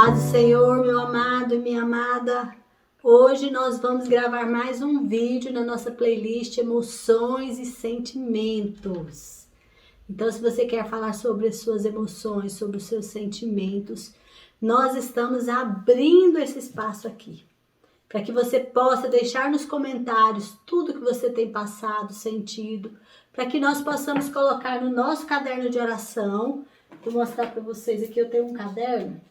Paz do Senhor, meu amado e minha amada. Hoje nós vamos gravar mais um vídeo na nossa playlist Emoções e Sentimentos. Então, se você quer falar sobre as suas emoções, sobre os seus sentimentos, nós estamos abrindo esse espaço aqui, para que você possa deixar nos comentários tudo que você tem passado, sentido, para que nós possamos colocar no nosso caderno de oração. Vou mostrar para vocês aqui, eu tenho um caderno.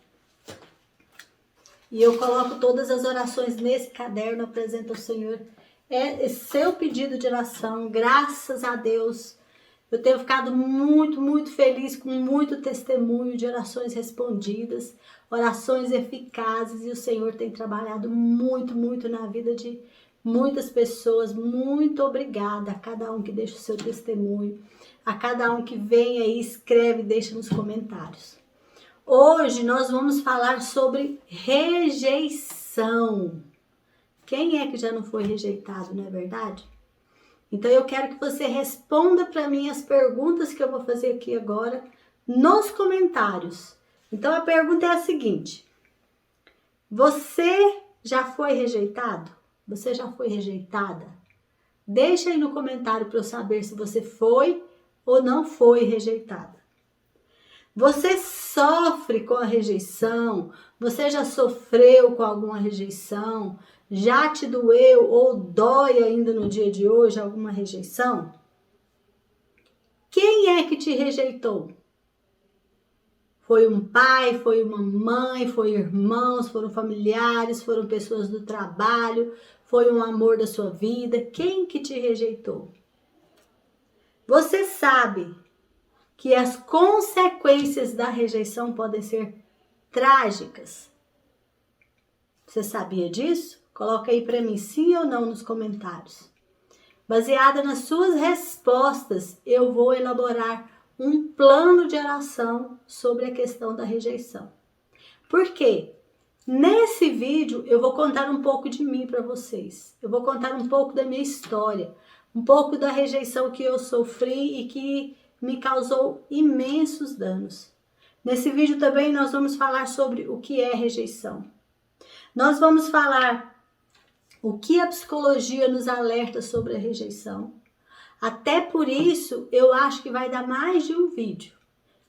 E eu coloco todas as orações nesse caderno, apresento ao Senhor. É seu pedido de oração, graças a Deus. Eu tenho ficado muito feliz com muito testemunho de orações respondidas, orações eficazes. E o Senhor tem trabalhado muito na vida de muitas pessoas. Muito obrigada a cada um que deixa o seu testemunho, a cada um que vem aí, escreve e deixa nos comentários. Hoje nós vamos falar sobre rejeição. Quem é que já não foi rejeitado, não é verdade? Então eu quero que você responda para mim as perguntas que eu vou fazer aqui agora nos comentários. Então a pergunta é a seguinte: você já foi rejeitado? Você já foi rejeitada? Deixa aí no comentário para eu saber se você foi ou não foi rejeitada. Você sofre com a rejeição? Você já sofreu com alguma rejeição? Já te doeu ou dói ainda no dia de hoje alguma rejeição? Quem é que te rejeitou? Foi um pai, foi uma mãe, foi irmãos, foram familiares, foram pessoas do trabalho, foi um amor da sua vida? Quem que te rejeitou? Você sabe que as consequências da rejeição podem ser trágicas? Você sabia disso? Coloca aí para mim sim ou não nos comentários. Baseada nas suas respostas, eu vou elaborar um plano de oração sobre a questão da rejeição. Por quê? Nesse vídeo eu vou contar um pouco de mim para vocês. Eu vou contar um pouco da minha história, um pouco da rejeição que eu sofri e que me causou imensos danos. Nesse vídeo também nós vamos falar sobre o que é rejeição. Nós vamos falar o que a psicologia nos alerta sobre a rejeição. Até por isso, eu acho que vai dar mais de um vídeo.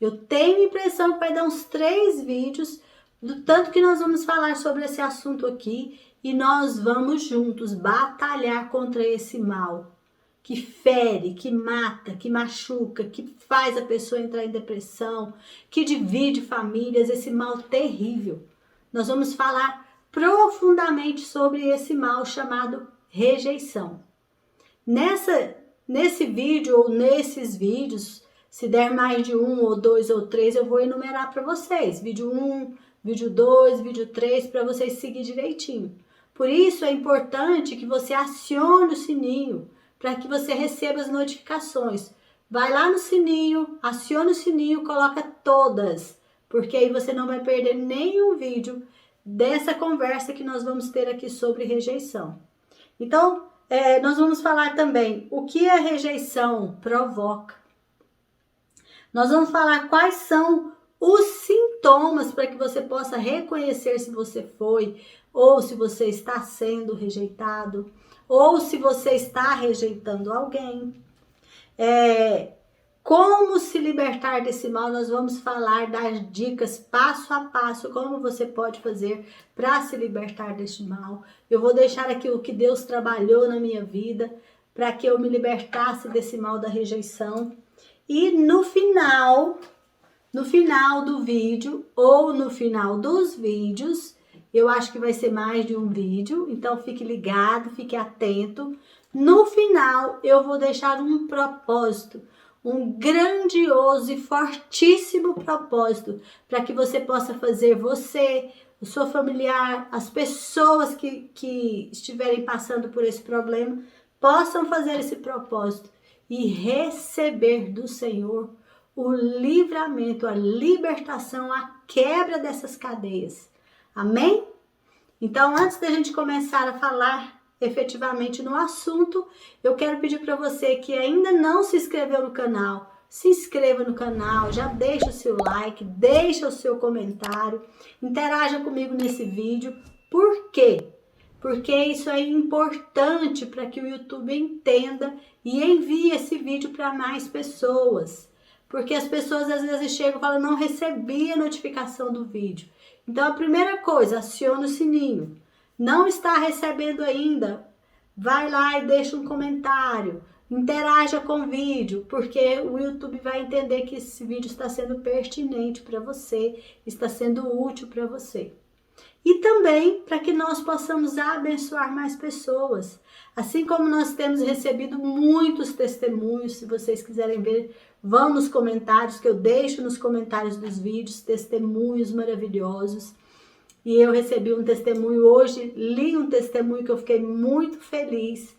Eu tenho a impressão que vai dar uns 3 vídeos, do tanto que nós vamos falar sobre esse assunto aqui, e nós vamos juntos batalhar contra esse mal que fere, que mata, que machuca, que faz a pessoa entrar em depressão, que divide famílias, esse mal terrível. Nós vamos falar profundamente sobre esse mal chamado rejeição. Nesse vídeo ou nesses vídeos, se der mais de 1 ou 2 ou 3, eu vou enumerar para vocês. Vídeo 1, vídeo 2, vídeo 3, para vocês seguirem direitinho. Por isso é importante que você acione o sininho, para que você receba as notificações. Vai lá no sininho, aciona o sininho, coloca todas, porque aí você não vai perder nenhum vídeo dessa conversa que nós vamos ter aqui sobre rejeição. Então, nós vamos falar também o que a rejeição provoca. Nós vamos falar quais são os sintomas para que você possa reconhecer se você foi ou se você está sendo rejeitado, ou se você está rejeitando alguém. Como se libertar desse mal, nós vamos falar das dicas passo a passo, como você pode fazer para se libertar deste mal. Eu vou deixar aqui o que Deus trabalhou na minha vida, para que eu me libertasse desse mal da rejeição. E no final do vídeo, ou no final dos vídeos, eu acho que vai ser mais de um vídeo, então fique ligado, fique atento. No final, eu vou deixar um propósito, um grandioso e fortíssimo propósito, para que você possa fazer você, o seu familiar, as pessoas que estiverem passando por esse problema, possam fazer esse propósito e receber do Senhor o livramento, a libertação, a quebra dessas cadeias. Amém? Então, antes da gente começar a falar efetivamente no assunto, eu quero pedir para você que ainda não se inscreveu no canal, se inscreva no canal, já deixa o seu like, deixa o seu comentário, interaja comigo nesse vídeo. Por quê? Porque isso é importante para que o YouTube entenda e envie esse vídeo para mais pessoas. Porque as pessoas às vezes chegam e falam, não recebi a notificação do vídeo. Então a primeira coisa, aciona o sininho. Não está recebendo ainda? Vai lá e deixa um comentário. Interaja com o vídeo, porque o YouTube vai entender que esse vídeo está sendo pertinente para você, está sendo útil para você. E também para que nós possamos abençoar mais pessoas. Assim como nós temos recebido muitos testemunhos, se vocês quiserem ver, vão nos comentários, que eu deixo nos comentários dos vídeos, testemunhos maravilhosos. E eu recebi um testemunho hoje, li um testemunho que eu fiquei muito feliz,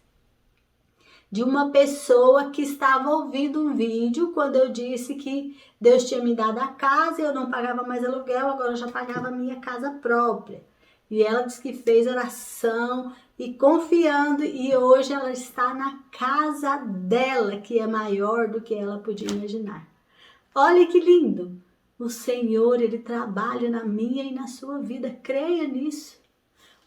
de uma pessoa que estava ouvindo um vídeo quando eu disse que Deus tinha me dado a casa e eu não pagava mais aluguel, agora eu já pagava a minha casa própria. E ela disse que fez oração e confiando, e hoje ela está na casa dela, que é maior do que ela podia imaginar. Olha que lindo! O Senhor, Ele trabalha na minha e na sua vida, creia nisso.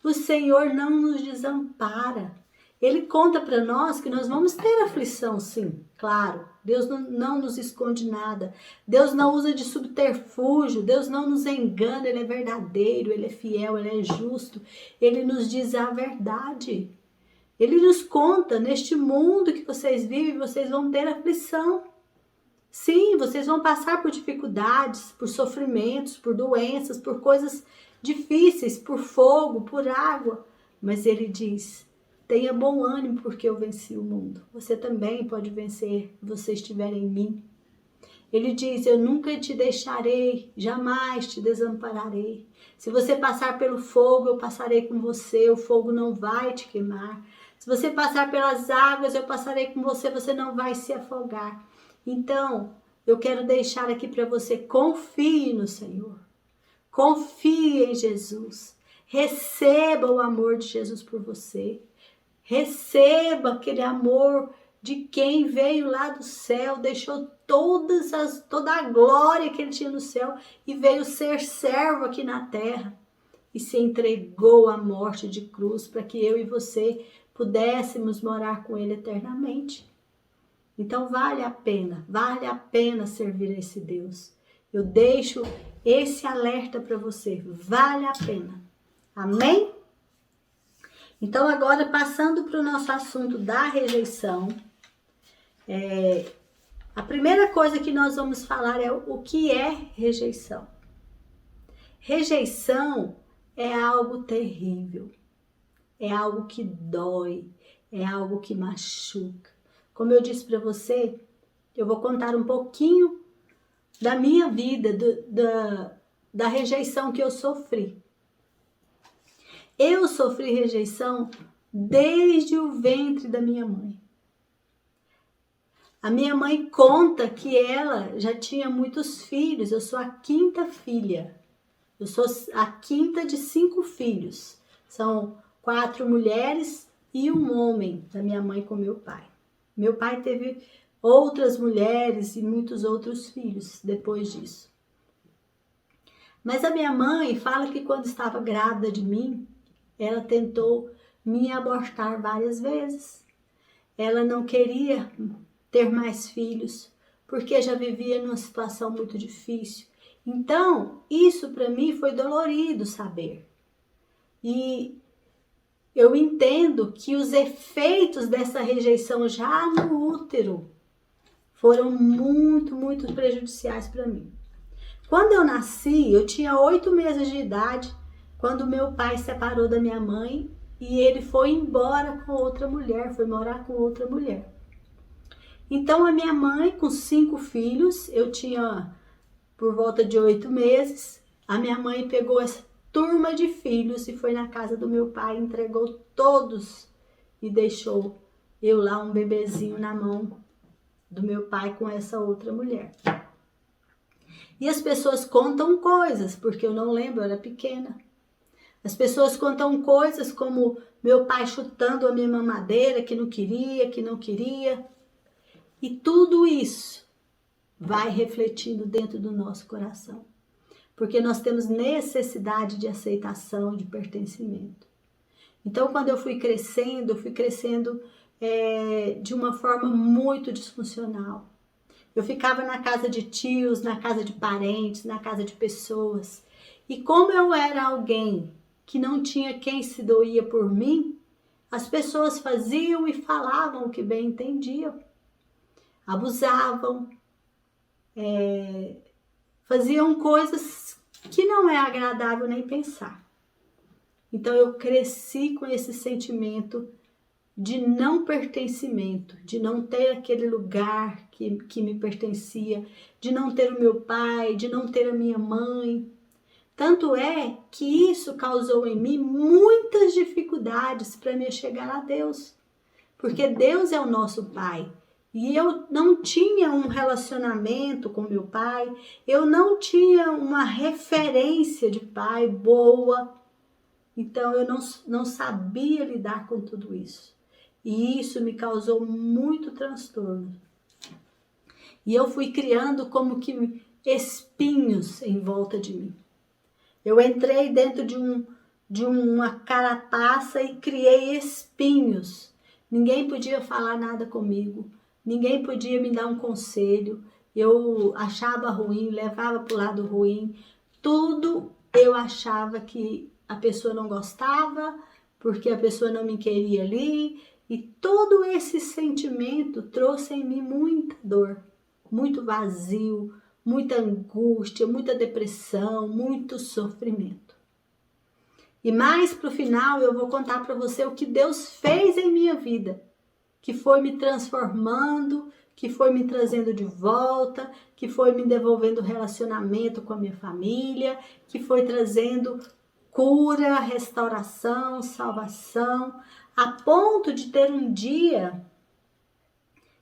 O Senhor não nos desampara. Ele conta para nós que nós vamos ter aflição, sim, claro. Deus não nos esconde nada. Deus não usa de subterfúgio. Deus não nos engana. Ele é verdadeiro, Ele é fiel, Ele é justo. Ele nos diz a verdade. Ele nos conta, neste mundo que vocês vivem, vocês vão ter aflição. Sim, vocês vão passar por dificuldades, por sofrimentos, por doenças, por coisas difíceis, por fogo, por água. Mas Ele diz, tenha bom ânimo porque eu venci o mundo. Você também pode vencer se você estiver em mim. Ele diz, eu nunca te deixarei, jamais te desampararei. Se você passar pelo fogo, eu passarei com você, o fogo não vai te queimar. Se você passar pelas águas, eu passarei com você, você não vai se afogar. Então, eu quero deixar aqui para você, confie no Senhor. Confie em Jesus. Receba o amor de Jesus por você. Receba aquele amor de quem veio lá do céu, deixou toda a glória que ele tinha no céu e veio ser servo aqui na terra e se entregou à morte de cruz para que eu e você pudéssemos morar com ele eternamente. Então vale a pena servir a esse Deus. Eu deixo esse alerta para você, vale a pena. Amém? Então agora passando para o nosso assunto da rejeição, a primeira coisa que nós vamos falar é o que é rejeição. Rejeição é algo terrível, é algo que dói, é algo que machuca. Como eu disse para você, eu vou contar um pouquinho da minha vida, da rejeição que eu sofri. Eu sofri rejeição desde o ventre da minha mãe. A minha mãe conta que ela já tinha muitos filhos, eu sou a quinta filha. Eu sou a quinta de 5 filhos. São 4 mulheres e um homem da minha mãe com meu pai. Meu pai teve outras mulheres e muitos outros filhos depois disso. Mas a minha mãe fala que quando estava grávida de mim, ela tentou me abortar várias vezes. Ela não queria ter mais filhos, porque já vivia numa situação muito difícil. Então, isso para mim foi dolorido saber. E eu entendo que os efeitos dessa rejeição já no útero foram muito, muito prejudiciais para mim. Quando eu nasci, eu tinha 8 meses de idade, quando meu pai se separou da minha mãe e ele foi embora com outra mulher, foi morar com outra mulher. Então a minha mãe, com 5 filhos, eu tinha por volta de 8 meses, a minha mãe pegou essa turma de filhos e foi na casa do meu pai, entregou todos e deixou eu lá, um bebezinho na mão do meu pai com essa outra mulher. E as pessoas contam coisas, porque eu não lembro, eu era pequena. As pessoas contam coisas como meu pai chutando a minha mamadeira, que não queria. E tudo isso vai refletindo dentro do nosso coração. Porque nós temos necessidade de aceitação, de pertencimento. Então, quando eu fui crescendo de uma forma muito disfuncional. Eu ficava na casa de tios, na casa de parentes, na casa de pessoas. E como eu era alguém que não tinha quem se doía por mim, as pessoas faziam e falavam o que bem entendiam. Abusavam, faziam coisas que não é agradável nem pensar. Então eu cresci com esse sentimento de não pertencimento, de não ter aquele lugar que me pertencia, de não ter o meu pai, de não ter a minha mãe. Tanto é que isso causou em mim muitas dificuldades para me chegar a Deus. Porque Deus é o nosso pai. E eu não tinha um relacionamento com meu pai, eu não tinha uma referência de pai boa. Então eu não sabia lidar com tudo isso. E isso me causou muito transtorno. E eu fui criando como que espinhos em volta de mim. Eu entrei dentro de uma carapaça e criei espinhos. Ninguém podia falar nada comigo. Ninguém podia me dar um conselho. Eu achava ruim, levava para o lado ruim. Tudo eu achava que a pessoa não gostava, porque a pessoa não me queria ali. E todo esse sentimento trouxe em mim muita dor, muito vazio, muita angústia, muita depressão, muito sofrimento. E mais para o final eu vou contar para você o que Deus fez em minha vida, que foi me transformando, que foi me trazendo de volta, que foi me devolvendo relacionamento com a minha família, que foi trazendo cura, restauração, salvação, a ponto de ter um dia,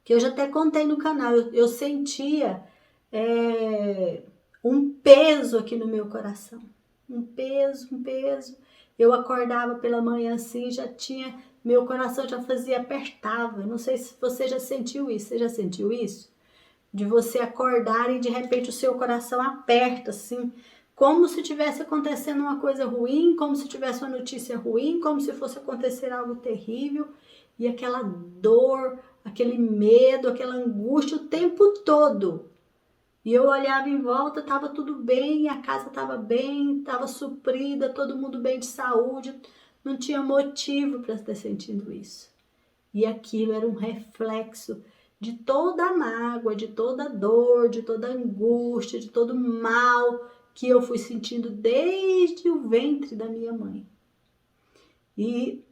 que eu já até contei no canal, eu sentia um peso aqui no meu coração. Um peso. Eu acordava pela manhã assim, meu coração já fazia, apertava. Não sei se você já sentiu isso. Você já sentiu isso? De você acordar e de repente o seu coração aperta assim, como se tivesse acontecendo uma coisa ruim, como se tivesse uma notícia ruim, como se fosse acontecer algo terrível. E aquela dor, aquele medo, aquela angústia o tempo todo. E eu olhava em volta, estava tudo bem, a casa estava bem, estava suprida, todo mundo bem de saúde, não tinha motivo para estar sentindo isso. E aquilo era um reflexo de toda a mágoa, de toda a dor, de toda a angústia, de todo o mal que eu fui sentindo desde o ventre da minha mãe. E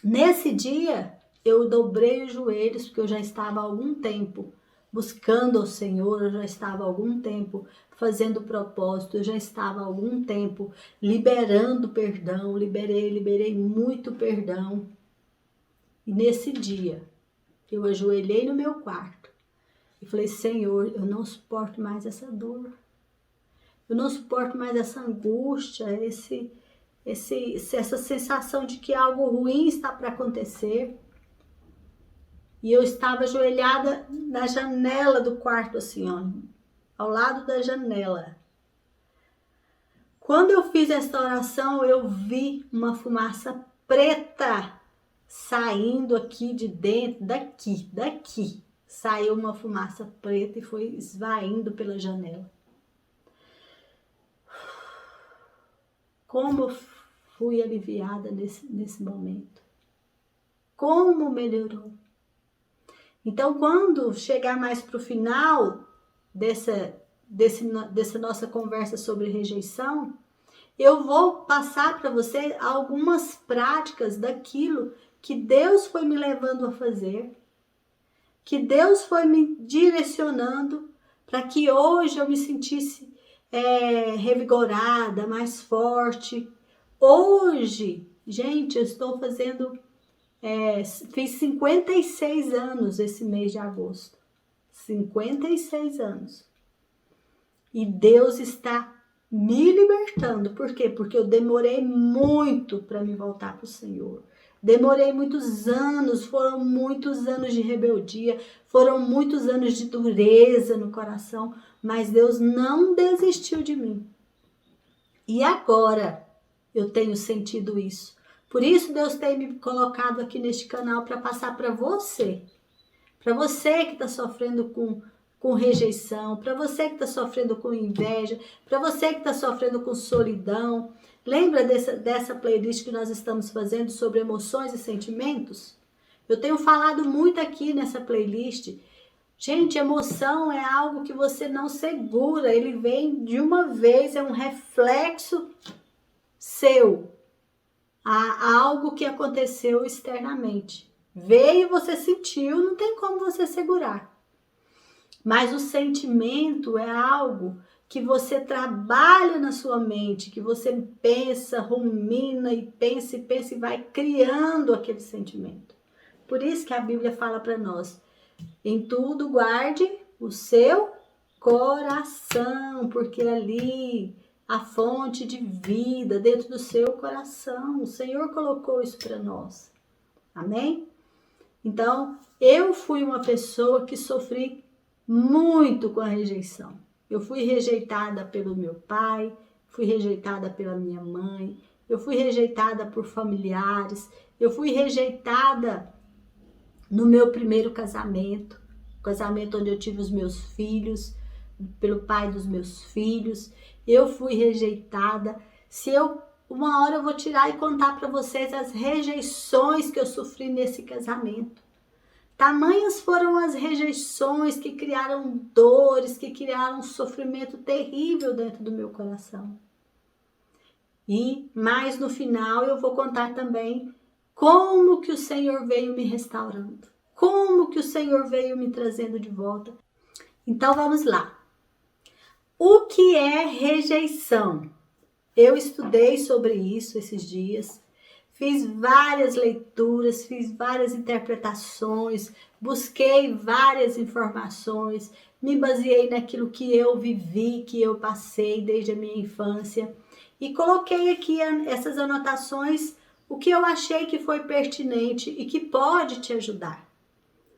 nesse dia eu dobrei os joelhos, porque eu já estava há algum tempo buscando ao Senhor, eu já estava há algum tempo fazendo propósito, eu já estava há algum tempo liberando perdão, liberei muito perdão. E nesse dia, eu ajoelhei no meu quarto e falei, Senhor, eu não suporto mais essa dor, eu não suporto mais essa angústia, essa sensação de que algo ruim está para acontecer. E eu estava ajoelhada na janela do quarto, assim, ó, ao lado da janela. Quando eu fiz essa oração, eu vi uma fumaça preta saindo aqui de dentro, daqui. Saiu uma fumaça preta e foi esvaindo pela janela. Como eu fui aliviada nesse momento. Como melhorou. Então, quando chegar mais para o final dessa nossa conversa sobre rejeição, eu vou passar para você algumas práticas daquilo que Deus foi me levando a fazer, que Deus foi me direcionando para que hoje eu me sentisse revigorada, mais forte. Hoje, gente, eu estou fazendo... fiz 56 anos esse mês de agosto. 56 anos. E Deus está me libertando. Por quê? Porque eu demorei muito para me voltar para o Senhor. Demorei muitos anos, foram muitos anos de rebeldia, foram muitos anos de dureza no coração, mas Deus não desistiu de mim. E agora eu tenho sentido isso. Por isso Deus tem me colocado aqui neste canal para passar para você. Para você que está sofrendo com rejeição, para você que está sofrendo com inveja, para você que está sofrendo com solidão. Lembra dessa playlist que nós estamos fazendo sobre emoções e sentimentos? Eu tenho falado muito aqui nessa playlist. Gente, emoção é algo que você não segura, ele vem de uma vez, é um reflexo seu, a algo que aconteceu externamente. Veio, você sentiu, não tem como você segurar. Mas o sentimento é algo que você trabalha na sua mente, que você pensa, rumina e pensa e vai criando aquele sentimento. Por isso que a Bíblia fala para nós, em tudo guarde o seu coração, porque ali a fonte de vida dentro do seu coração, o Senhor colocou isso para nós. Amém? Então, eu fui uma pessoa que sofri muito com a rejeição. Eu fui rejeitada pelo meu pai, fui rejeitada pela minha mãe, eu fui rejeitada por familiares, eu fui rejeitada no meu primeiro casamento, casamento onde eu tive os meus filhos, pelo pai dos meus filhos, eu fui rejeitada. Uma hora eu vou tirar e contar para vocês as rejeições que eu sofri nesse casamento. Tamanhas foram as rejeições que criaram dores, que criaram um sofrimento terrível dentro do meu coração. E mais no final eu vou contar também como que o Senhor veio me restaurando, como que o Senhor veio me trazendo de volta. Então vamos lá. O que é rejeição? Eu estudei sobre isso esses dias. Fiz várias leituras, fiz várias interpretações, busquei várias informações, me baseei naquilo que eu vivi, que eu passei desde a minha infância e coloquei aqui essas anotações, o que eu achei que foi pertinente e que pode te ajudar.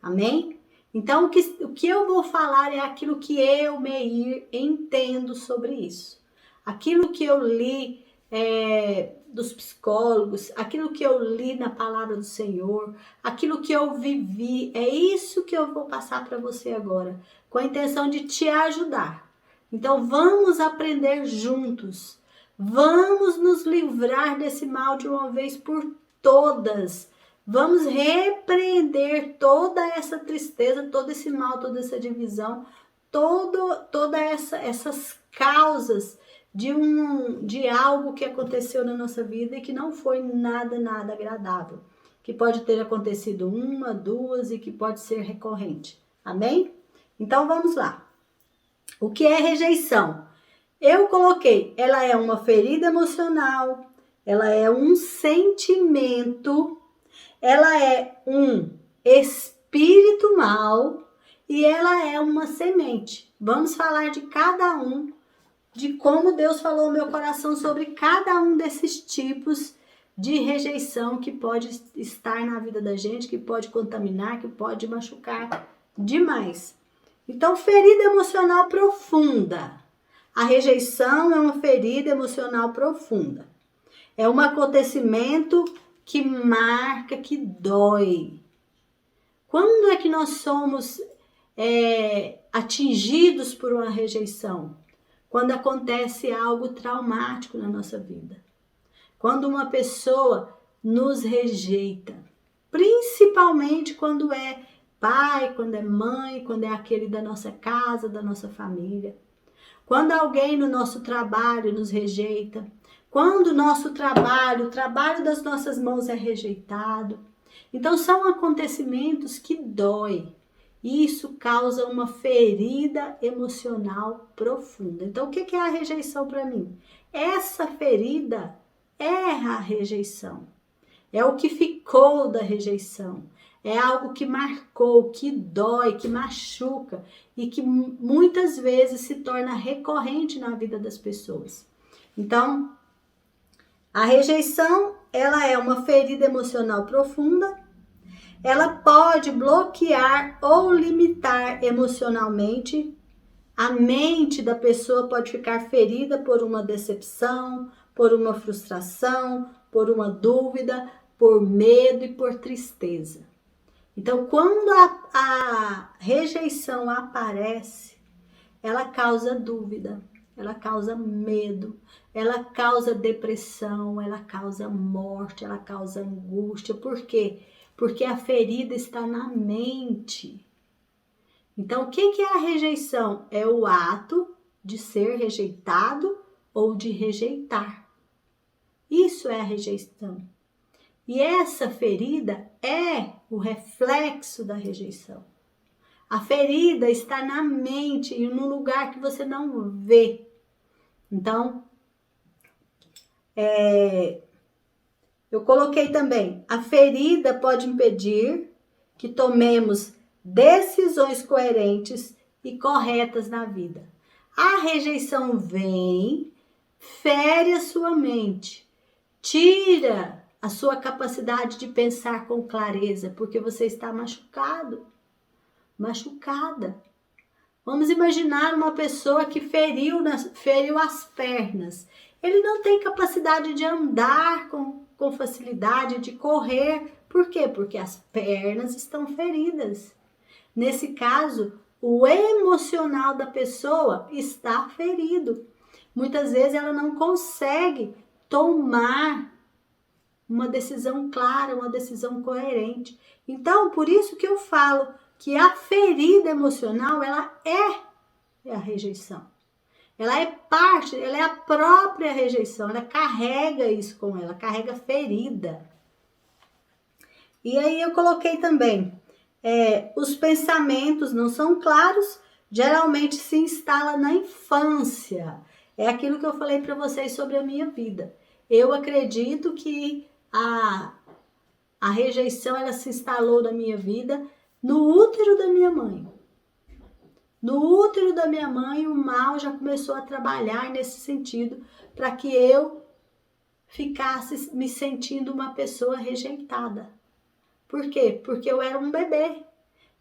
Amém? Então, o que eu vou falar é aquilo que eu, Meir, entendo sobre isso. Aquilo que eu li dos psicólogos, aquilo que eu li na palavra do Senhor, aquilo que eu vivi, é isso que eu vou passar para você agora, com a intenção de te ajudar. Então vamos aprender juntos, vamos nos livrar desse mal de uma vez por todas, vamos repreender toda essa tristeza, todo esse mal, toda essa divisão, toda essas causas de algo que aconteceu na nossa vida e que não foi nada agradável. Que pode ter acontecido uma, duas e que pode ser recorrente. Amém? Então vamos lá. O que é rejeição? Eu coloquei, ela é uma ferida emocional, ela é um sentimento, ela é um espírito mau e ela é uma semente. Vamos falar de cada um, de como Deus falou no meu coração sobre cada um desses tipos de rejeição que pode estar na vida da gente, que pode contaminar, que pode machucar demais. Então, ferida emocional profunda. A rejeição é uma ferida emocional profunda. É um acontecimento que marca, que dói. Quando é que nós somos atingidos por uma rejeição? Quando acontece algo traumático na nossa vida. Quando uma pessoa nos rejeita. Principalmente quando é pai, quando é mãe, quando é aquele da nossa casa, da nossa família. Quando alguém no nosso trabalho nos rejeita. Quando o nosso trabalho, o trabalho das nossas mãos é rejeitado. Então são acontecimentos que doem. Isso causa uma ferida emocional profunda. Então, o que é a rejeição para mim? Essa ferida é a rejeição. É o que ficou da rejeição. É algo que marcou, que dói, que machuca e que muitas vezes se torna recorrente na vida das pessoas. Então, a rejeição ela é uma ferida emocional profunda. Ela pode bloquear ou limitar emocionalmente. A mente da pessoa pode ficar ferida por uma decepção, por uma frustração, por uma dúvida, por medo e por tristeza. Então, quando a rejeição aparece, ela causa dúvida, ela causa medo, ela causa depressão, ela causa morte, ela causa angústia. Por quê? Porque a ferida está na mente. Então, o que é a rejeição? É o ato de ser rejeitado ou de rejeitar. Isso é a rejeição. E essa ferida é o reflexo da rejeição. A ferida está na mente e num lugar que você não vê. Então, eu coloquei também, a ferida pode impedir que tomemos decisões coerentes e corretas na vida. A rejeição vem, fere a sua mente, tira a sua capacidade de pensar com clareza, porque você está machucado, machucada. Vamos imaginar uma pessoa que feriu as pernas. Ele não tem capacidade de andar com facilidade, de correr. Por quê? Porque as pernas estão feridas. Nesse caso, o emocional da pessoa está ferido. Muitas vezes ela não consegue tomar uma decisão clara, uma decisão coerente. Então, por isso que eu falo que a ferida emocional, ela é a rejeição. Ela é parte, ela é a própria rejeição, ela carrega isso com ela, carrega ferida. E aí eu coloquei também, os pensamentos não são claros, geralmente se instala na infância. É aquilo que eu falei para vocês sobre a minha vida. Eu acredito que a rejeição, ela se instalou na minha vida no útero da minha mãe. No útero da minha mãe, o mal já começou a trabalhar nesse sentido, para que eu ficasse me sentindo uma pessoa rejeitada. Por quê? Porque eu era um bebê.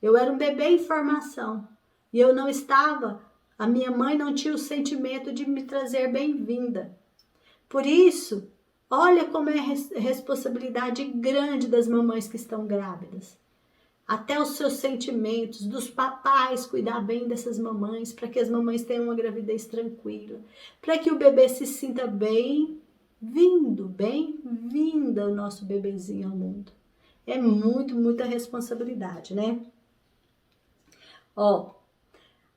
Eu era um bebê em formação. E eu não estava, a minha mãe não tinha o sentimento de me trazer bem-vinda. Por isso, olha como é responsabilidade grande das mamães que estão grávidas. Até os seus sentimentos, dos papais, cuidar bem dessas mamães, para que as mamães tenham uma gravidez tranquila, para que o bebê se sinta bem-vinda o nosso bebezinho ao mundo. É muita responsabilidade, né?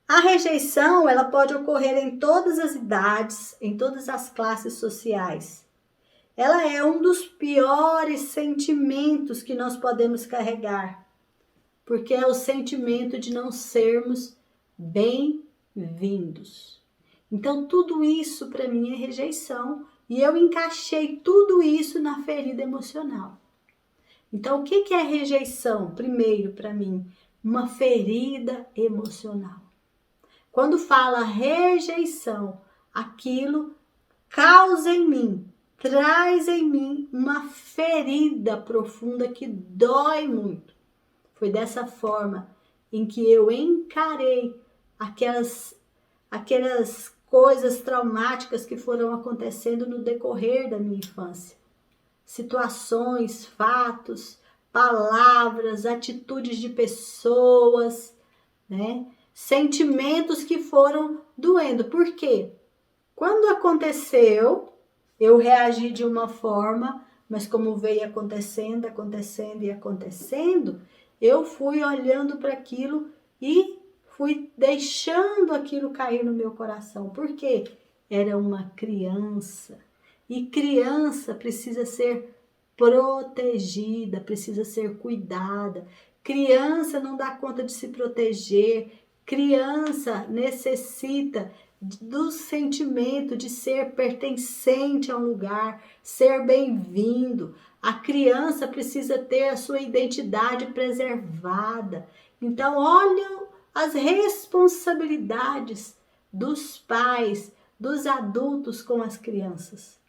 A rejeição, ela pode ocorrer em todas as idades, em todas as classes sociais. Ela é um dos piores sentimentos que nós podemos carregar, porque é o sentimento de não sermos bem-vindos. Então, tudo isso para mim é rejeição, e eu encaixei tudo isso na ferida emocional. Então, o que é rejeição? Primeiro, para mim, uma ferida emocional. Quando fala rejeição, aquilo causa em mim, traz em mim uma ferida profunda que dói muito. Foi dessa forma em que eu encarei aquelas coisas traumáticas que foram acontecendo no decorrer da minha infância. Situações, fatos, palavras, atitudes de pessoas, né? Sentimentos que foram doendo. Por quê? Quando aconteceu, eu reagi de uma forma, mas como veio acontecendo, eu fui olhando para aquilo e fui deixando aquilo cair no meu coração. Por quê? Era uma criança. E criança precisa ser protegida, precisa ser cuidada. Criança não dá conta de se proteger. Criança necessita do sentimento de ser pertencente a um lugar, ser bem-vindo. A criança precisa ter a sua identidade preservada. Então, olha as responsabilidades dos pais, dos adultos com as crianças.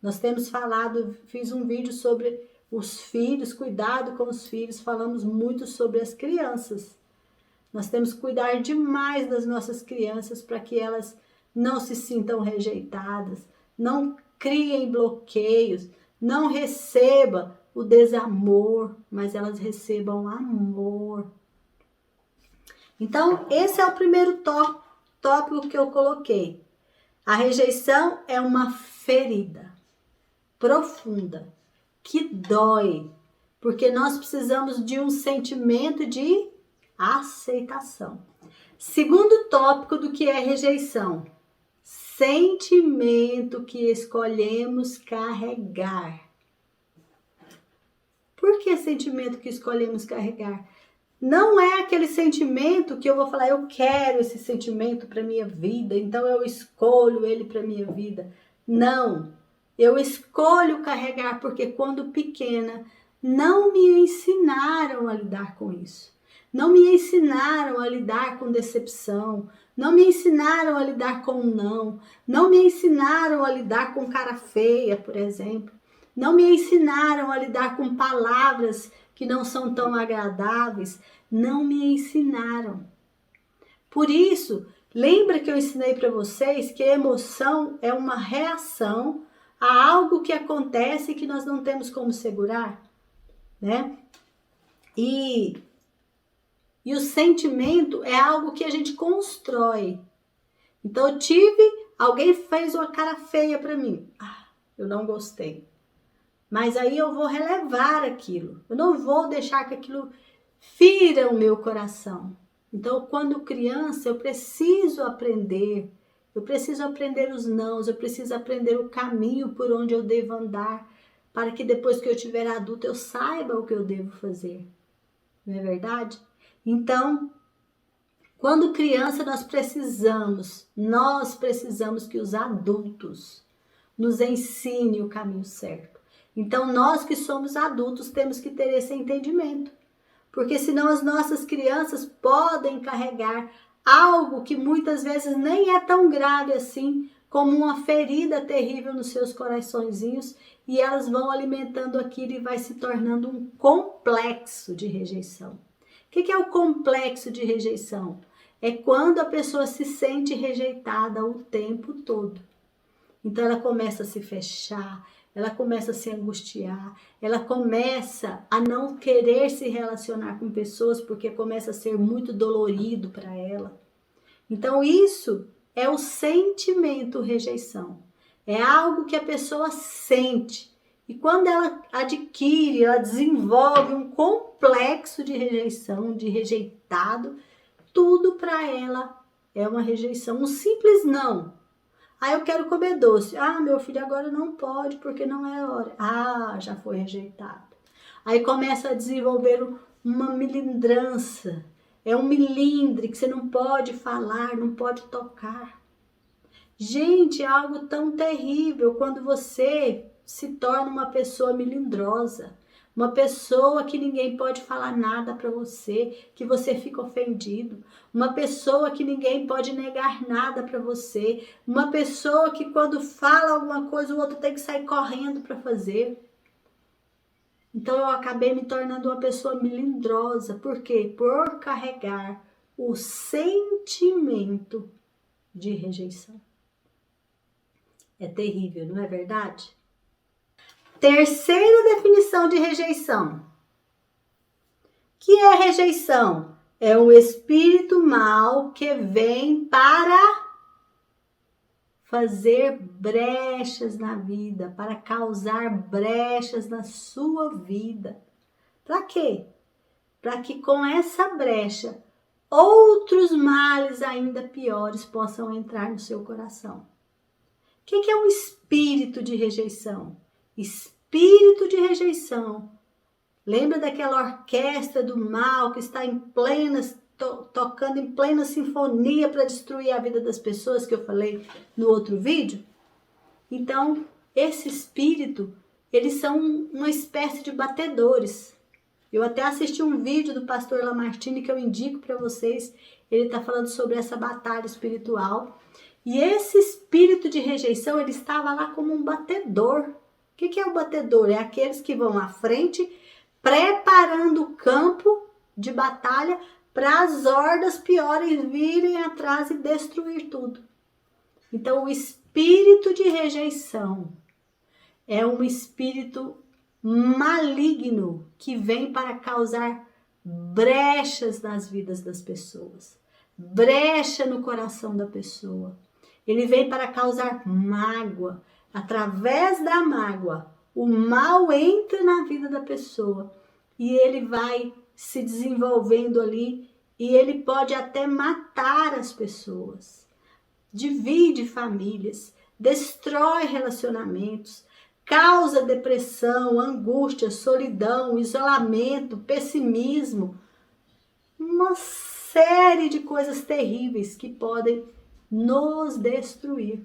Nós temos falado, fiz um vídeo sobre os filhos, cuidado com os filhos, falamos muito sobre as crianças. Nós temos que cuidar demais das nossas crianças para que elas não se sintam rejeitadas, não criem bloqueios, não recebam o desamor, mas elas recebam amor. Então, esse é o primeiro tópico que eu coloquei. A rejeição é uma ferida profunda, que dói, porque nós precisamos de um sentimento de aceitação. Segundo tópico do que é rejeição: sentimento que escolhemos carregar. Por que sentimento que escolhemos carregar? Não é aquele sentimento que eu vou falar, eu quero esse sentimento para minha vida, então eu escolho ele para minha vida. Não, eu escolho carregar porque quando pequena não me ensinaram a lidar com isso. Não me ensinaram a lidar com decepção, não me ensinaram a lidar com não me ensinaram a lidar com cara feia, por exemplo. Não me ensinaram a lidar com palavras que não são tão agradáveis. Não me ensinaram. Por isso, lembra que eu ensinei para vocês que a emoção é uma reação a algo que acontece e que nós não temos como segurar, né? E o sentimento é algo que a gente constrói. Então alguém fez uma cara feia para mim. Eu não gostei. Mas aí eu vou relevar aquilo. Eu não vou deixar que aquilo fira o meu coração. Então, quando criança, eu preciso aprender. Eu preciso aprender os nãos. Eu preciso aprender o caminho por onde eu devo andar. Para que depois que eu tiver adulto, eu saiba o que eu devo fazer. Não é verdade? Então, quando criança, nós precisamos que os adultos nos ensinem o caminho certo. Então, nós que somos adultos temos que ter esse entendimento. Porque senão as nossas crianças podem carregar algo que muitas vezes nem é tão grave assim, como uma ferida terrível nos seus coraçõezinhos, e elas vão alimentando aquilo e vai se tornando um complexo de rejeição. O que é o complexo de rejeição? É quando a pessoa se sente rejeitada o tempo todo. Então ela começa a se fechar, ela começa a se angustiar, ela começa a não querer se relacionar com pessoas porque começa a ser muito dolorido para ela. Então isso é o sentimento rejeição. É algo que a pessoa sente. E quando ela adquire, ela desenvolve um complexo de rejeição, de rejeitado, tudo para ela é uma rejeição, um simples não. Eu quero comer doce. Meu filho agora não pode porque não é hora. Já foi rejeitado. Aí começa a desenvolver uma melindrança. É um melindre que você não pode falar, não pode tocar. Gente, é algo tão terrível quando você se torna uma pessoa melindrosa. Uma pessoa que ninguém pode falar nada para você, que você fica ofendido. Uma pessoa que ninguém pode negar nada para você. Uma pessoa que quando fala alguma coisa, o outro tem que sair correndo para fazer. Então eu acabei me tornando uma pessoa melindrosa. Por quê? Por carregar o sentimento de rejeição. É terrível, não é verdade? Terceira definição de rejeição. O que é rejeição? É um espírito mau que vem para fazer brechas na vida, para causar brechas na sua vida. Para quê? Para que com essa brecha outros males ainda piores possam entrar no seu coração. O que é um espírito de rejeição? Espírito de rejeição. Lembra daquela orquestra do mal que está tocando em plena sinfonia para destruir a vida das pessoas que eu falei no outro vídeo? Então, esse espírito, eles são uma espécie de batedores. Eu até assisti um vídeo do pastor Lamartine que eu indico para vocês. ele está falando sobre essa batalha espiritual. E esse espírito de rejeição, ele estava lá como um batedor. O que é o batedor? É aqueles que vão à frente, preparando o campo de batalha para as hordas piores virem atrás e destruir tudo. Então, o espírito de rejeição é um espírito maligno que vem para causar brechas nas vidas das pessoas, brecha no coração da pessoa. Ele vem para causar mágoa. Através da mágoa, o mal entra na vida da pessoa e ele vai se desenvolvendo ali e ele pode até matar as pessoas. Divide famílias, destrói relacionamentos, causa depressão, angústia, solidão, isolamento, pessimismo, uma série de coisas terríveis que podem nos destruir.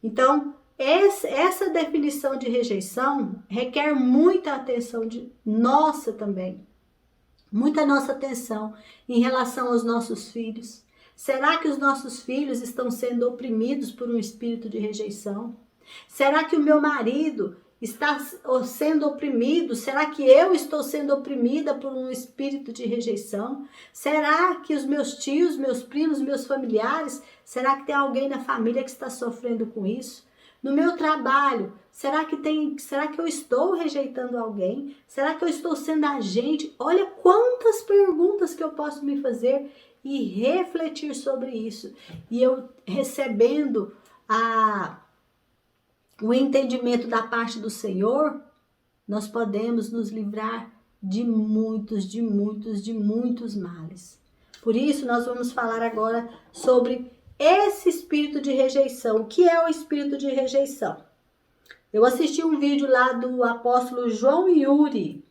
Então, essa definição de rejeição requer muita atenção nossa também, muita nossa atenção em relação aos nossos filhos. Será que os nossos filhos estão sendo oprimidos por um espírito de rejeição? Será que o meu marido está sendo oprimido? Será que eu estou sendo oprimida por um espírito de rejeição? Será que os meus tios, meus primos, meus familiares, será que tem alguém na família que está sofrendo com isso? No meu trabalho, será que eu estou rejeitando alguém? Será que eu estou sendo agente? Olha quantas perguntas que eu posso me fazer e refletir sobre isso. E eu recebendo o entendimento da parte do Senhor, nós podemos nos livrar de muitos males. Por isso, nós vamos falar agora sobre esse espírito de rejeição. O que é o espírito de rejeição? Eu assisti um vídeo lá do apóstolo João Yuri.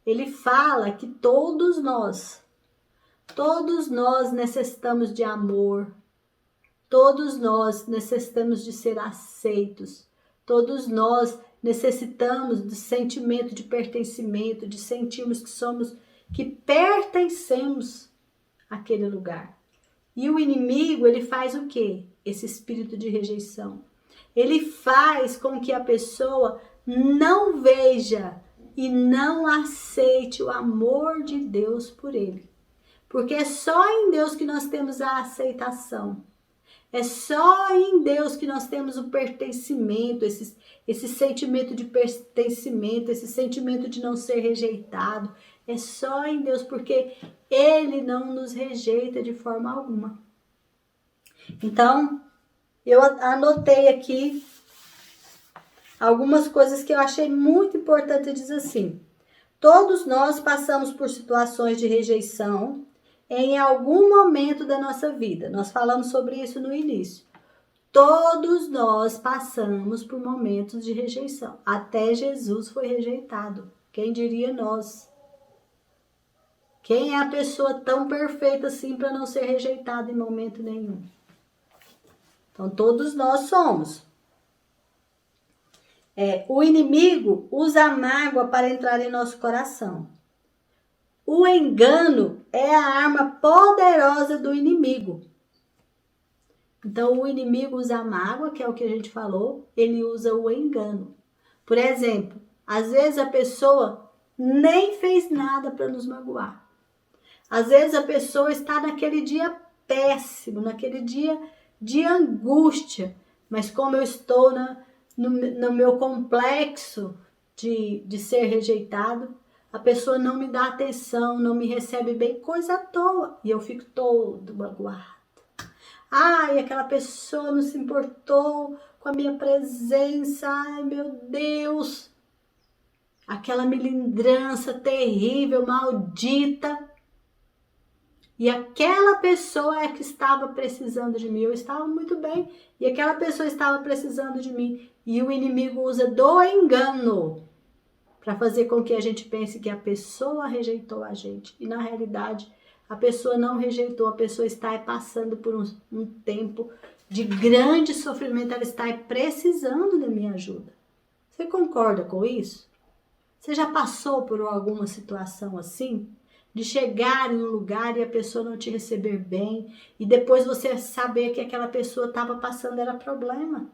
Ele fala que todos nós necessitamos de amor. Todos nós necessitamos de ser aceitos. Todos nós necessitamos de sentimento de pertencimento, de sentirmos que pertencemos àquele lugar. E o inimigo, ele faz o quê? Esse espírito de rejeição. Ele faz com que a pessoa não veja e não aceite o amor de Deus por ele. Porque é só em Deus que nós temos a aceitação. É só em Deus que nós temos o pertencimento, esse sentimento de pertencimento, esse sentimento de não ser rejeitado. É só em Deus, porque Ele não nos rejeita de forma alguma. Então, eu anotei aqui algumas coisas que eu achei muito importante. Diz assim: todos nós passamos por situações de rejeição em algum momento da nossa vida. Nós falamos sobre isso no início. Todos nós passamos por momentos de rejeição. Até Jesus foi rejeitado. Quem diria nós? Quem é a pessoa tão perfeita assim para não ser rejeitada em momento nenhum? Então, todos nós somos. O inimigo usa a mágoa para entrar em nosso coração. O engano é a arma poderosa do inimigo. Então, o inimigo usa a mágoa, que é o que a gente falou, ele usa o engano. Por exemplo, às vezes a pessoa nem fez nada para nos magoar. Às vezes a pessoa está naquele dia péssimo, naquele dia de angústia, mas como eu estou no meu complexo de ser rejeitado, a pessoa não me dá atenção, não me recebe bem, coisa à toa, e eu fico todo magoado. Ai, aquela pessoa não se importou com a minha presença, ai meu Deus, aquela melindrança terrível, maldita. E aquela pessoa é que estava precisando de mim. Eu estava muito bem. E aquela pessoa estava precisando de mim. E o inimigo usa do engano para fazer com que a gente pense que a pessoa rejeitou a gente. E na realidade, a pessoa não rejeitou. A pessoa está passando por um tempo de grande sofrimento. Ela está precisando da minha ajuda. Você concorda com isso? Você já passou por alguma situação assim? de chegar em um lugar e a pessoa não te receber bem e depois você saber que aquela pessoa estava passando era problema.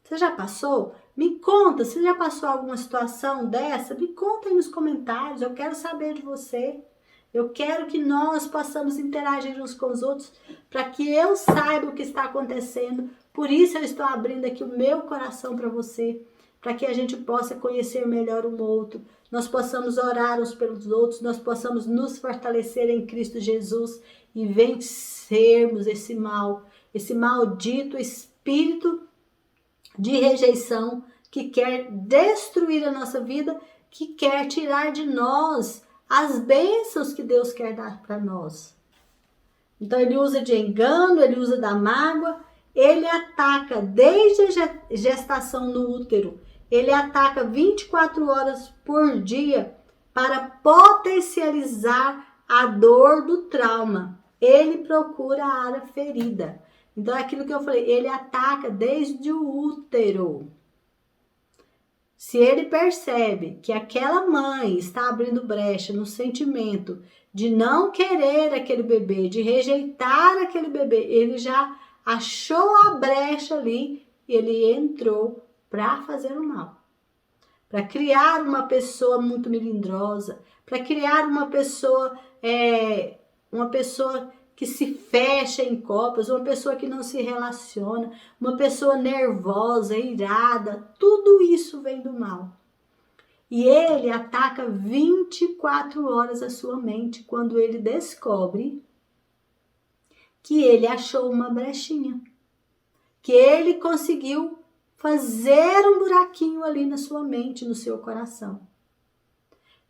Você já passou? Me conta, você já passou alguma situação dessa? Me conta aí nos comentários, eu quero saber de você. Eu quero que nós possamos interagir uns com os outros para que eu saiba o que está acontecendo. Por isso eu estou abrindo aqui o meu coração para você, para que a gente possa conhecer melhor um outro, nós possamos orar uns pelos outros, nós possamos nos fortalecer em Cristo Jesus e vencermos esse mal, esse maldito espírito de rejeição que quer destruir a nossa vida, que quer tirar de nós as bênçãos que Deus quer dar para nós. Então ele usa de engano, ele usa da mágoa, ele ataca desde a gestação no útero, ele ataca 24 horas por dia para potencializar a dor do trauma. Ele procura a área ferida. Então, é aquilo que eu falei, ele ataca desde o útero. Se ele percebe que aquela mãe está abrindo brecha no sentimento de não querer aquele bebê, de rejeitar aquele bebê, ele já achou a brecha ali e ele entrou para fazer o mal. Para criar uma pessoa muito melindrosa, para criar uma pessoa que se fecha em copas, uma pessoa que não se relaciona, uma pessoa nervosa, irada, tudo isso vem do mal. E ele ataca 24 horas a sua mente quando ele descobre que ele achou uma brechinha, que ele conseguiu fazer um buraquinho ali na sua mente, no seu coração.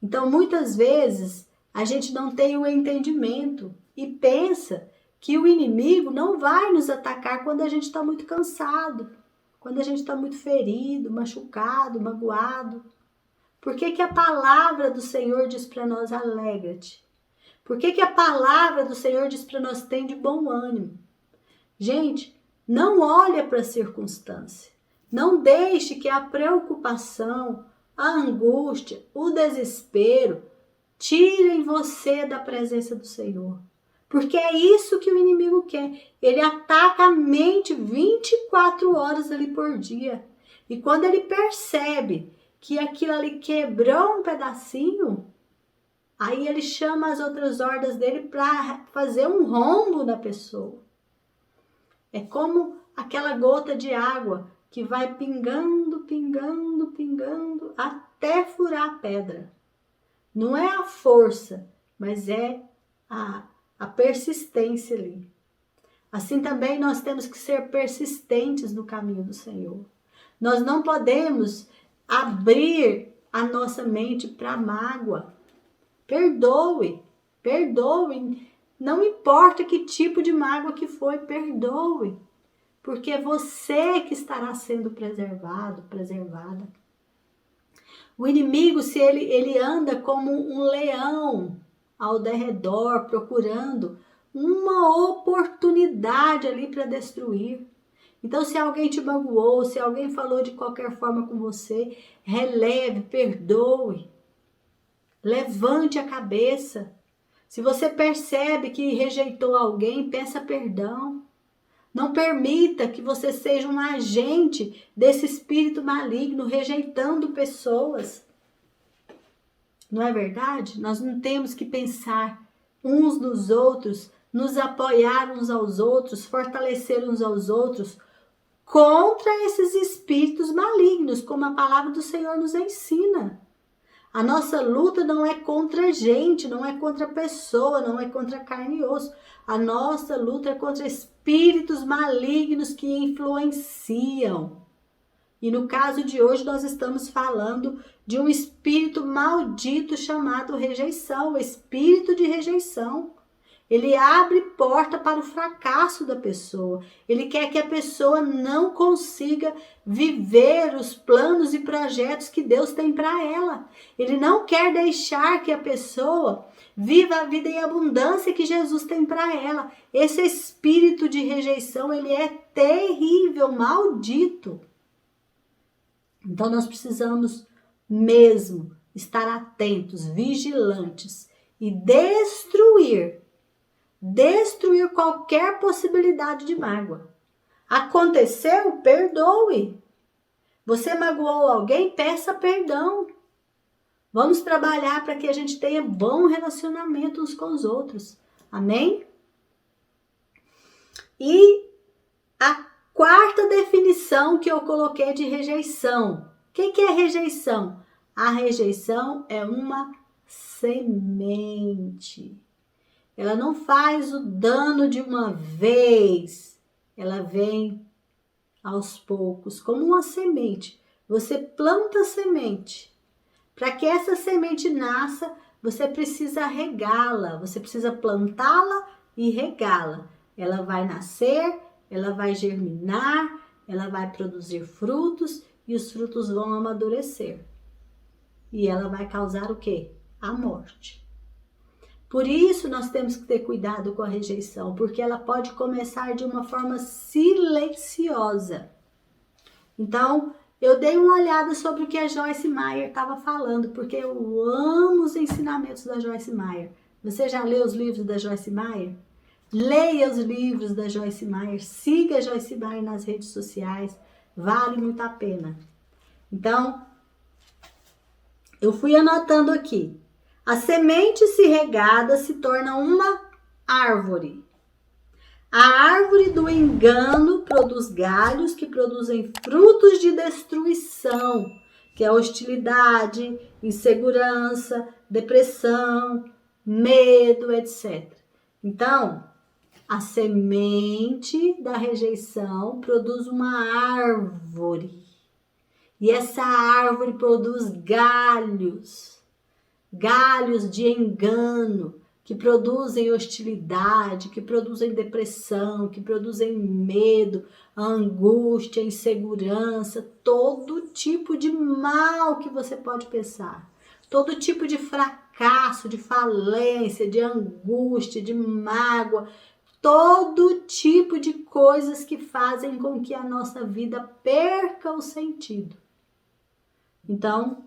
Então, muitas vezes, a gente não tem o entendimento e pensa que o inimigo não vai nos atacar quando a gente está muito cansado, quando a gente está muito ferido, machucado, magoado. Por que a palavra do Senhor diz para nós, alegra-te? Por que a palavra do Senhor diz para nós, tem de bom ânimo? Gente, não olha para a circunstância. Não deixe que a preocupação, a angústia, o desespero tirem você da presença do Senhor. Porque é isso que o inimigo quer. Ele ataca a mente 24 horas ali por dia. E quando ele percebe que aquilo ali quebrou um pedacinho, aí ele chama as outras hordas dele para fazer um rombo na pessoa. É como aquela gota de água que vai pingando, pingando, pingando, até furar a pedra. Não é a força, mas é a persistência ali. Assim também nós temos que ser persistentes no caminho do Senhor. Nós não podemos abrir a nossa mente para a mágoa. Perdoe, perdoe. Não importa que tipo de mágoa que foi, perdoe. Porque é você que estará sendo preservado, preservada. O inimigo, se ele anda como um leão ao derredor, procurando uma oportunidade ali para destruir. Então, se alguém te magoou, se alguém falou de qualquer forma com você, releve, perdoe. Levante a cabeça. Se você percebe que rejeitou alguém, peça perdão. Não permita que você seja um agente desse espírito maligno, rejeitando pessoas. Não é verdade? Nós não temos que pensar uns nos outros, nos apoiar uns aos outros, fortalecer uns aos outros contra esses espíritos malignos, como a palavra do Senhor nos ensina. A nossa luta não é contra gente, não é contra pessoa, não é contra carne e osso. A nossa luta é contra espíritos malignos que influenciam. E no caso de hoje nós estamos falando de um espírito maldito chamado rejeição, o espírito de rejeição. Ele abre porta para o fracasso da pessoa. Ele quer que a pessoa não consiga viver os planos e projetos que Deus tem para ela. Ele não quer deixar que a pessoa viva a vida em abundância que Jesus tem para ela. Esse espírito de rejeição, ele é terrível, maldito. Então nós precisamos mesmo estar atentos, vigilantes e destruir qualquer possibilidade de mágoa. Aconteceu? Perdoe. Você magoou alguém? Peça perdão. Vamos trabalhar para que a gente tenha bom relacionamento uns com os outros. Amém? E a quarta definição que eu coloquei de rejeição. O que é rejeição? A rejeição é uma semente. Ela não faz o dano de uma vez. Ela vem aos poucos, como uma semente. Você planta a semente. Para que essa semente nasça, você precisa regá-la. Você precisa plantá-la e regá-la. Ela vai nascer, ela vai germinar, ela vai produzir frutos e os frutos vão amadurecer. E ela vai causar o quê? A morte. Por isso nós temos que ter cuidado com a rejeição, porque ela pode começar de uma forma silenciosa. Então, eu dei uma olhada sobre o que a Joyce Meyer estava falando, porque eu amo os ensinamentos da Joyce Meyer. Você já leu os livros da Joyce Meyer? Leia os livros da Joyce Meyer, siga a Joyce Meyer nas redes sociais, vale muito a pena. Então, eu fui anotando aqui. A semente se regada se torna uma árvore. A árvore do engano produz galhos que produzem frutos de destruição, que é hostilidade, insegurança, depressão, medo, etc. Então, a semente da rejeição produz uma árvore. E essa árvore produz galhos de engano, que produzem hostilidade, que produzem depressão, que produzem medo, angústia, insegurança, todo tipo de mal que você pode pensar. Todo tipo de fracasso, de falência, de angústia, de mágoa, todo tipo de coisas que fazem com que a nossa vida perca o sentido. Então,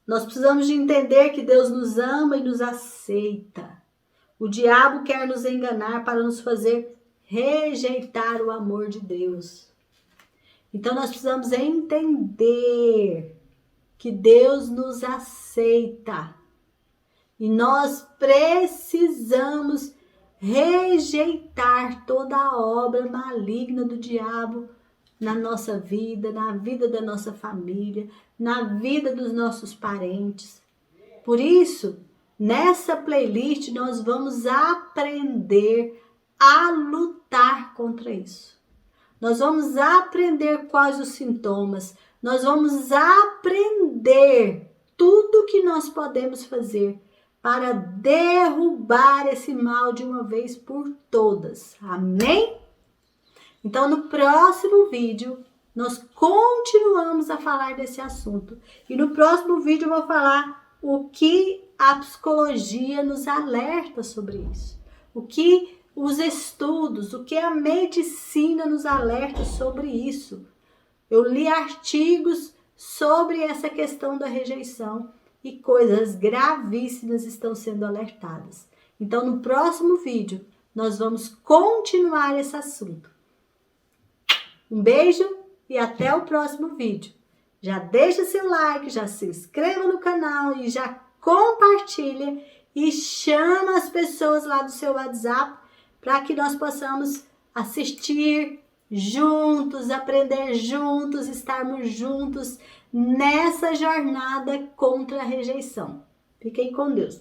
nós precisamos de entender que Deus nos ama e nos aceita. O diabo quer nos enganar para nos fazer rejeitar o amor de Deus. Então, nós precisamos entender que Deus nos aceita. E nós precisamos rejeitar toda a obra maligna do diabo na nossa vida, na vida da nossa família, na vida dos nossos parentes. Por isso, nessa playlist nós vamos aprender a lutar contra isso. Nós vamos aprender quais os sintomas, nós vamos aprender tudo que nós podemos fazer para derrubar esse mal de uma vez por todas. Amém? Então, no próximo vídeo, nós continuamos a falar desse assunto. E no próximo vídeo eu vou falar o que a psicologia nos alerta sobre isso. O que os estudos, o que a medicina nos alerta sobre isso. Eu li artigos sobre essa questão da rejeição e coisas gravíssimas estão sendo alertadas. Então, no próximo vídeo, nós vamos continuar esse assunto. Um beijo e até o próximo vídeo. Já deixa seu like, já se inscreva no canal e já compartilha e chama as pessoas lá do seu WhatsApp para que nós possamos assistir juntos, aprender juntos, estarmos juntos nessa jornada contra a rejeição. Fiquem com Deus.